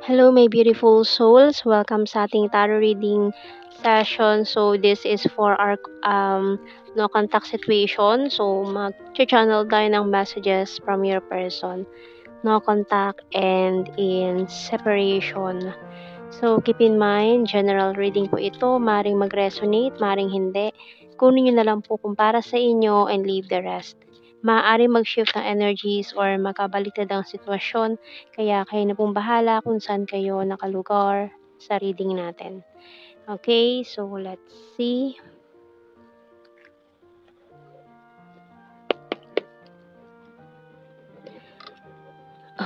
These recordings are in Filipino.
Hello, my beautiful souls. Welcome sa ating tarot reading session. So, this is for our no contact situation. So, mag-channel tayo ng messages from your person. No contact and in separation. So, keep in mind, general reading po ito. Maring mag-resonate, maring hindi. Kunin nyo na lang po kung para sa inyo and leave the rest. Maaari mag-shift ng energies or magkabaliktad ang sitwasyon. Kaya kayo na pong bahala kung saan kayo nakalugar sa reading natin. Okay, so let's see.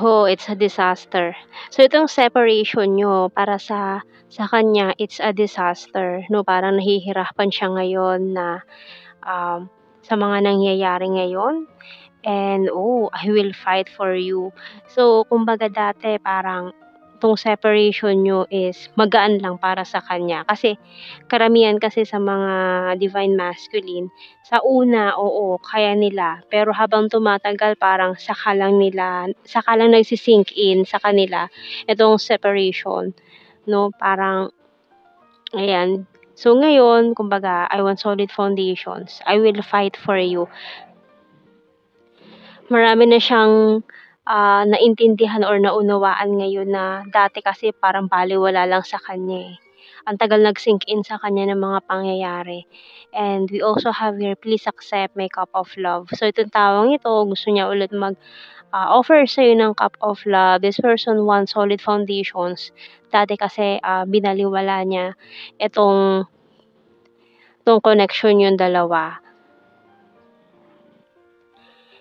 Oh, it's a disaster. So itong separation nyo para sa kanya, it's a disaster, no? Parang nahihirapan siya ngayon na sa mga nangyayari ngayon. And I will fight for you. So kumbaga dati parang itong separation nyo is magaan lang para sa kanya. Kasi karamihan kasi sa mga divine masculine, sa una, oo, kaya nila. Pero habang tumatagal, parang saka lang nagsisink in sa kanila itong separation. No, parang, ayan. So ngayon, kumbaga, I want solid foundations. I will fight for you. Marami na siyang naintindihan or naunawaan ngayon na dati kasi parang balewala lang sa kanya, eh. Ang tagal nag-sink in sa kanya ng mga pangyayari. And we also have here, please accept my cup of love. So itong tawang ito, gusto niya ulit offer sa'yo ng cup of love. This person wants solid foundations. Dati kasi binaliwala niya itong connection yung dalawa.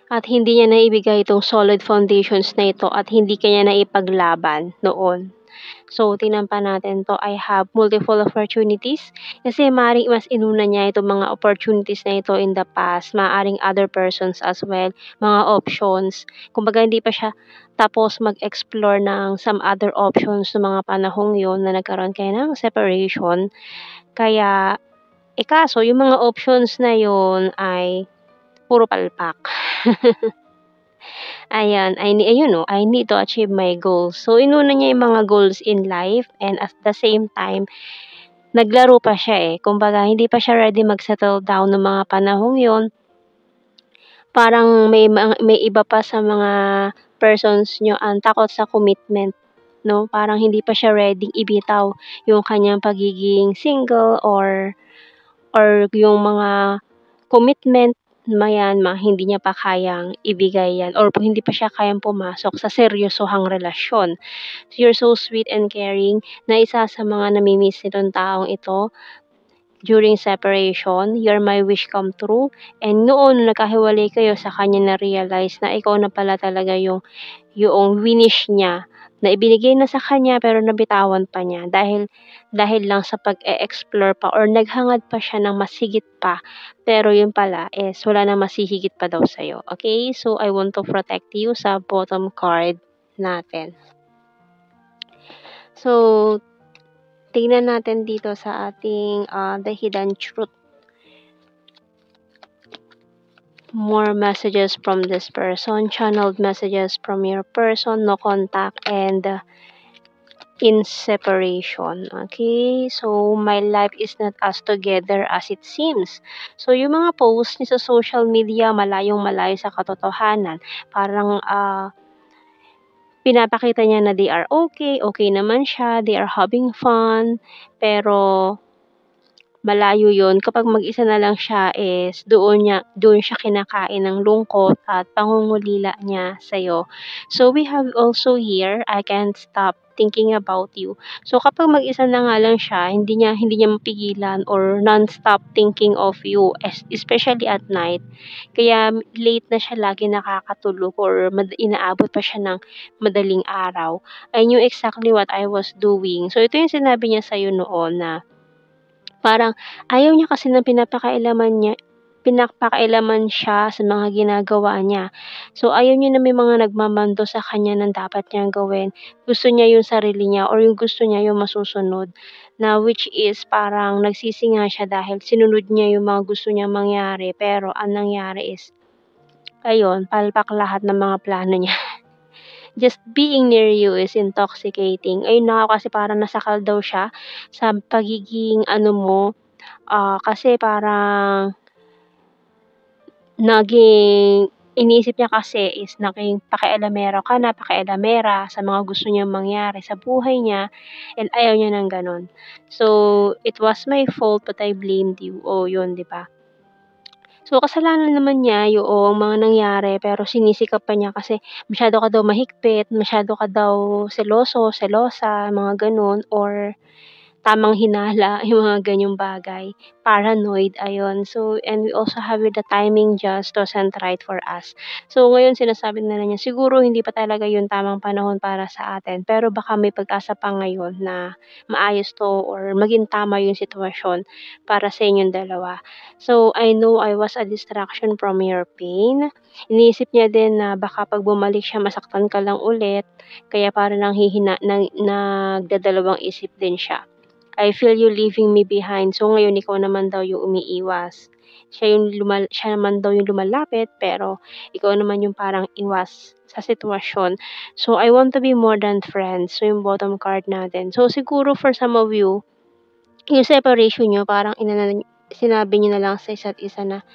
At hindi niya naibigay itong solid foundations na ito at hindi kanya naipaglaban noon. So, tingnan pa natin to. I have multiple opportunities. Kasi maaaring mas inuna niya itong mga opportunities na ito in the past. Maaaring other persons as well. Mga options. Kumbaga, hindi pa siya tapos mag-explore ng some other options sa mga panahong yon na nagkaroon kayo ng separation. Kaya, kaso, yung mga options na yon ay puro palpak. Ayan, I need to achieve my goals. So, inuna niya yung mga goals in life and at the same time, naglaro pa siya, eh. Kumbaga, hindi pa siya ready mag-settle down ng mga panahong yon. Parang may iba pa sa mga persons niyo ang takot sa commitment, no? Parang hindi pa siya ready ibitaw yung kanyang pagiging single or yung mga commitment hindi niya pa kayang ibigay yan or hindi pa siya kayang pumasok sa seryosohang relasyon. So, you're so sweet and caring na isa sa mga namimiss nitong taong ito during separation. You're my wish come true. And noon, nung nagkahiwalay kayo, sa kanya na-realize na ikaw na pala talaga yung winish niya na ibinigay na sa kanya pero nabitawan pa niya dahil lang sa pag-e-explore pa or naghangad pa siya ng mas higit pa pero yun pala is wala na masihigit pa daw sa'yo. Okay? So, I want to protect you sa bottom card natin. So, tingnan natin dito sa ating The Hidden Truth. More messages from this person, channeled messages from your person, no contact, and in separation. Okay? So, my life is not as together as it seems. So, yung mga posts ni sa social media, malayong-malayo sa katotohanan. Parang, pinapakita niya na they are okay naman siya, they are having fun, pero malayo yon kapag mag-isa na lang siya is doon siya kinakain ng lungkot at pangungulila niya sa'yo. So, we have also here, I can't stop thinking about you. So, kapag mag-isa na nga lang siya, hindi niya mapigilan or non-stop thinking of you, especially at night. Kaya late na siya lagi nakakatulog or inaabot pa siya ng madaling araw. I knew exactly what I was doing. So, ito yung sinabi niya sa'yo noon na parang ayaw niya kasi ng pinapakailaman siya sa mga ginagawa niya. So, ayaw niya na may mga nagmamando sa kanya ng dapat niyang gawin. Gusto niya yung sarili niya or yung gusto niya yung masusunod. Na which is parang nagsisi nga siya dahil sinunod niya yung mga gusto niyang mangyari. Pero ang nangyari is, ayun, palpak lahat ng mga plano niya. just being near you is intoxicating. Ayun na nga kasi parang nasakal daw siya sa pagiging ano mo, kasi parang naging iniisip niya kasi is naging pakialamero ka na, pakialamera sa mga gusto niyang mangyari sa buhay niya and ayaw niya ng gano'n. So, it was my fault but I blamed you. Oh, 'yun, 'di ba? So, kasalanan naman niya yoong mga nangyari pero sinisikap pa niya kasi masyado ka daw mahigpit, masyado ka daw seloso, selosa, mga gano'n or tamang hinala, yung mga ganyang bagay, paranoid, ayun. So, and we also have the timing just wasn't right for us. So, ngayon sinasabi na niya, siguro hindi pa talaga yung tamang panahon para sa atin, pero baka may pag-asa pa ngayon na maayos 'to or maging tama yung sitwasyon para sa inyong dalawa. So, I know I was a distraction from your pain. Iniisip niya din na baka 'pag bumalik siya masaktan ka lang ulit, kaya parang nagdadalawang isip din siya. I feel you leaving me behind. So, ngayon ikaw naman daw yung umiiwas. Siya naman daw yung lumalapit, pero ikaw naman yung parang iwas sa sitwasyon. So, I want to be more than friends. So, yung bottom card natin. So, siguro for some of you, yung separation niyo parang sinabi niyo na lang sa isa't isa na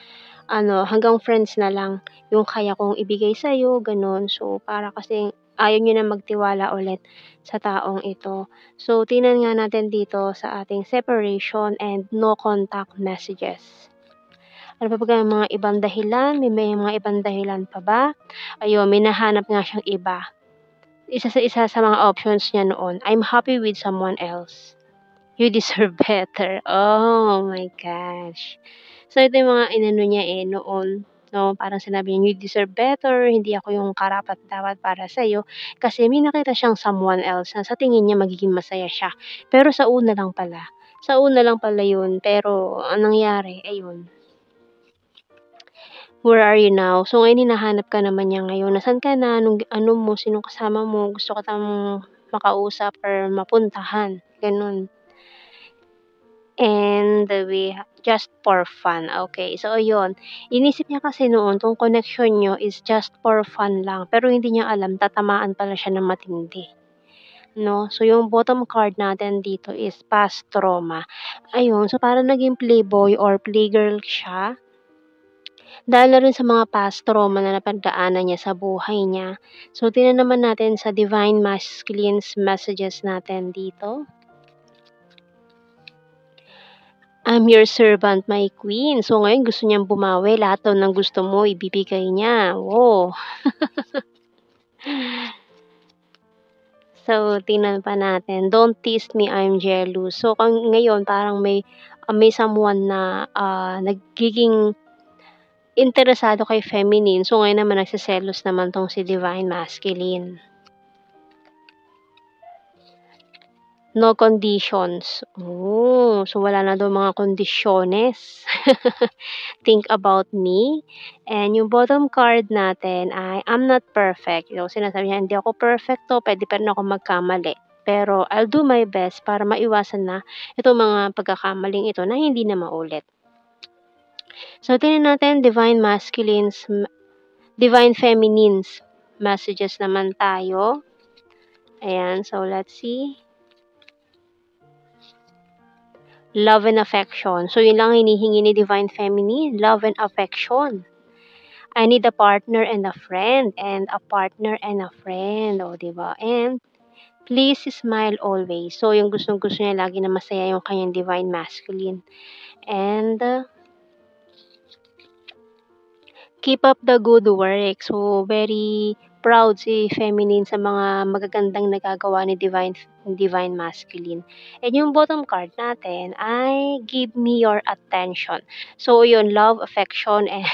ano, hanggang friends na lang yung kaya kong ibigay sa'yo, gano'n. So, para kasing ayaw niyo na magtiwala ulit sa taong ito. So, tingnan nga natin dito sa ating separation and no contact messages. Ano pa ba ang mga ibang dahilan? May mga ibang dahilan pa ba? Ayun, may nahanap nga siyang iba. Isa sa mga options niya noon, I'm happy with someone else. You deserve better. Oh my gosh. So, ito yung mga inano niya, noon, 'no, parang sinabi niya, "You deserve better, hindi ako yung karapat-dapat para sa'yo." Kasi may nakita siyang someone else na sa tingin niya magiging masaya siya. Pero sa una lang pala yun, pero ang nangyari ayun, where are you now? So, ngayon hinahanap ka naman niya ngayon, nasaan ka na, anong ano mo, sinong kasama mo, gusto kitang makausap or mapuntahan, gano'n. And we just for fun, okay. So ayun, inisip niya kasi noon 'tong connection niyo is just for fun lang, pero hindi niya alam tatamaan pala siya ng matindi, 'no. So yung bottom card natin dito is past trauma. Ayun, so parang naging playboy or playgirl siya, dahil na rin sa mga past trauma na napagdaanan niya sa buhay niya. So tingnan naman natin sa Divine Masculine's messages natin dito. I'm your servant, my queen. So, ngayon gusto niyang bumawi, lahat daw ng gusto mo ibibigay niya, wow. So, tingnan pa natin, don't tease me, I'm jealous. So, ngayon parang may someone na, nagiging interesado kay feminine. So, ngayon naman nagseselos naman 'tong si Divine Masculine. No conditions. Oh, so wala na daw mga kondisyones. Think about me. And yung bottom card natin ay I'm not perfect. Yung sinasabi niya, hindi ako perfecto, puwede pa rin ako magkamali. Pero I'll do my best para maiwasan na itong mga pagkakamaling ito na hindi na maulit. So, tingnan natin Divine Feminines messages naman tayo. Ayan, so let's see. Love and affection. So, yun lang hinihingi ni Divine Feminine, love and affection. I need a partner and a friend, and a partner and a friend, o, di ba? And please smile always. So, yung gustong-gusto niya lagi na masaya yung kanyang Divine Masculine. And keep up the good work. So, very proud si Feminine sa mga magagandang nagagawa ni Divine Masculine. And yung bottom card natin ay give me your attention. So, yun, love, affection, and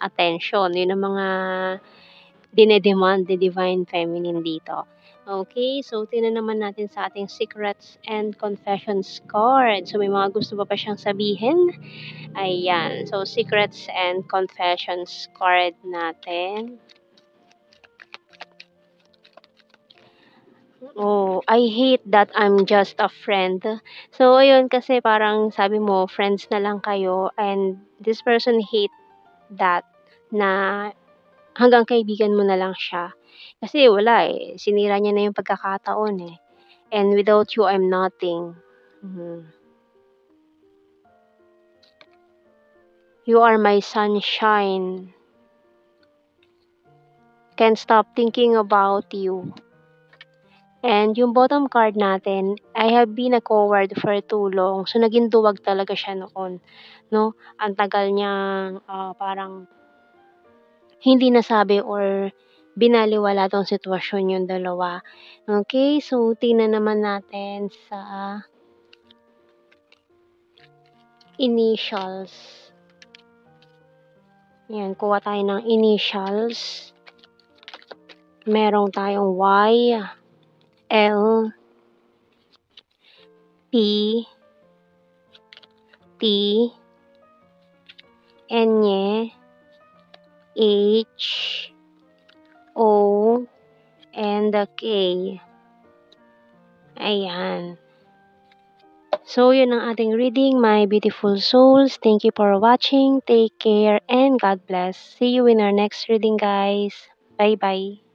attention. Yun ang mga dinedemand ni Divine Feminine dito. Okay, so tingnan naman natin sa ating secrets and confessions card. So, may mga gusto pa siyang sabihin? Ayan. So, secrets and confessions card natin. Oh, I hate that I'm just a friend. So, ayun kasi parang sabi mo friends na lang kayo and this person hate that na hanggang kaibigan mo na lang siya. Kasi wala, sinira niya na yung pagkakataon, and without you, I'm nothing. Mhm. You are my sunshine. Can't stop thinking about you. And yung bottom card natin, I have been a coward for too long. So, naging duwag talaga siya noon, 'no? Ang tagal niyang, parang hindi nasabi or binaliwala 'tong sitwasyon yung dalawa. Okay, so tingnan naman natin sa initials. Ayan, kuha tayo ng initials. Meron tayong Y, L, P, T, N, H, O, and the K. Ayan. So, yun ang ating reading, my beautiful souls. Thank you for watching. Take care and God bless. See you in our next reading, guys. Bye-bye.